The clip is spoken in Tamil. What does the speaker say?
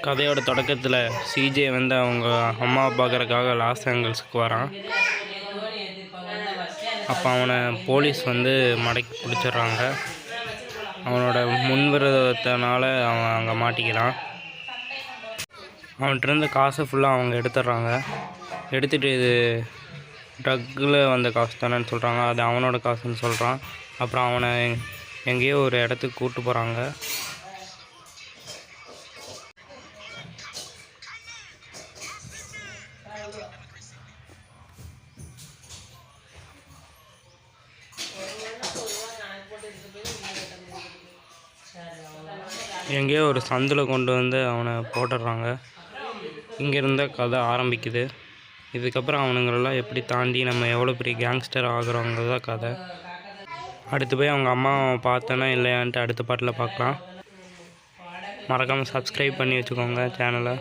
கதையோட தொடக்கத்தில் சிஜே வந்து அவங்க அம்மாவை பார்க்குறக்காக லாஸ் ஏஞ்சல்ஸுக்கு வரான். அப்போ அவனை போலீஸ் வந்து மடக்கி பிடிச்சிட்றாங்க. அவனோட முன்விரோதத்தினால அவன் அங்கே மாட்டிக்கிறான். அவன்கிட்ட இருந்த காசை ஃபுல்லாக அவங்க எடுத்துடுறாங்க. எடுத்துகிட்டு இது ட்ரக்கில் வந்த காசு தானேன்னு சொல்கிறாங்க. அது அவனோட காசுன்னு சொல்கிறான். அப்புறம் அவனை எங்கேயோ ஒரு இடத்துக்கு கூப்பிட்டு போகிறாங்க. எங்கேயோ ஒரு சந்தில் கொண்டு வந்து அவனை போட்டுடுறாங்க. இங்கேருந்த கதை ஆரம்பிக்குது. இதுக்கப்புறம் அவனுங்களெல்லாம் எப்படி தாண்டி நம்ம எவ்வளோ பெரிய கேங்ஸ்டர் ஆகுறோங்கிறது தான் கதை. அடுத்து போய் அவங்க அம்மாவை பார்த்தோன்னா இல்லையான்ட்டு அடுத்த பாட்டில் பார்க்கலாம். மறக்காமல் சப்ஸ்கிரைப் பண்ணி வச்சுக்கோங்க சேனலை.